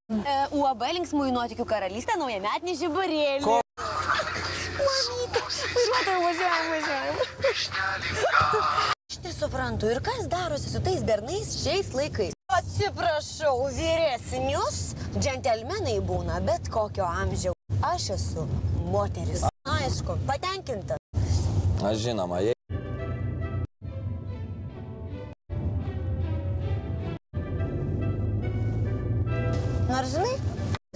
UAB Linksmųjų nuotykių karalystė naujametinį žiburėlį. Ko? Mamytė, vairuotojų važiuojam. Aš nesuprantu, ir kas darosi su tais bernais šiais laikais? Atsiprašau, vyresnius džentelmenai būna bet kokio amžiaus. Aš esu moteris. Aišku, patenkinta. Aš žinoma, jei... Nors žinai,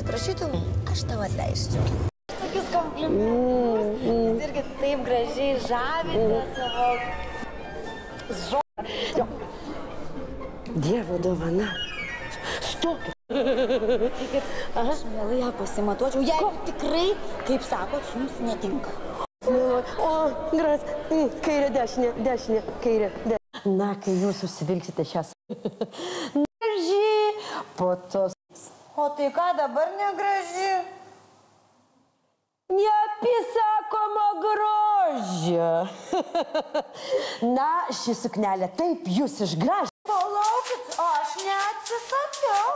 prašytum, aš tau atleisčiau. Tokius komplimentus, jūs irgi taip gražiai žavite savo Dievo dovana. Stop! Aš mielai ją pasimatuočiau, jeigu tikrai, kaip sakot, jums netinka. O, geras, kairė, dešinė, kairė, dešinė. Na, kai jūs užsivilksite šias. Graži, po to... O tai ką dabar negraži? Neapsakoma grožio. Na, ši suknelė taip jūs išgražė. Palaukit, aš neatsisakiau.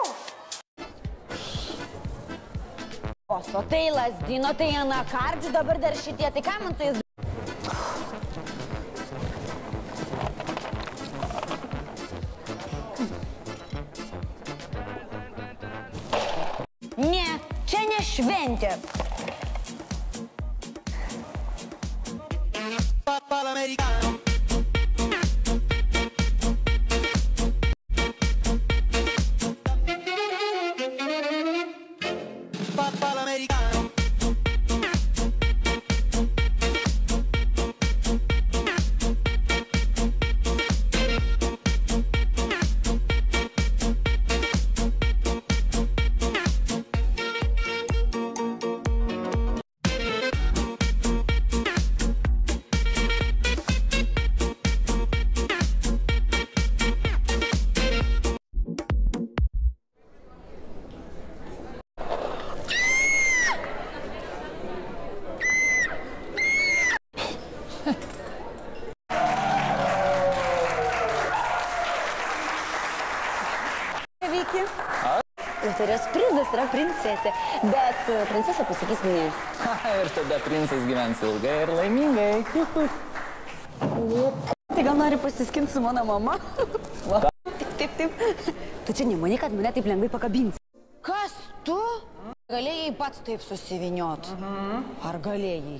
O tai lasdino, tai anakardžių, dabar dar šitie, tai ką man su jais... Ne, čia ne šventė. Viktorijos prindas yra princesė, bet princesė pasakys mane. Ir tada princas gyvens ilgai ir laimingai. Tai gal nori pasiskinti su mano mama? Taip. Tu čia nemani, kad mane taip lengvai pakabinsi. Kas tu? Galėjai pats taip susiviniot? Ar galėjai?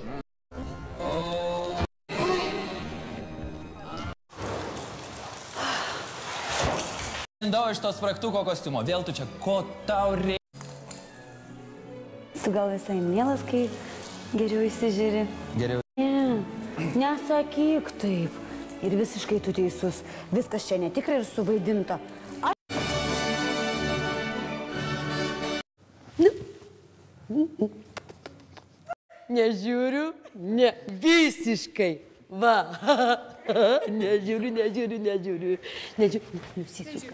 Dau iš to spragtuko kostiumo, vėl tu čia, ko tau reikia? Tu gal visai mielas, kai geriau įsižiūri? Geriau. Ne, nesakyk taip. Ir visiškai tu teisus. Viskas čia netikra ir suvaidinta. Nežiūriu, ne, visiškai. Va, nežiūriu. Nusisuka.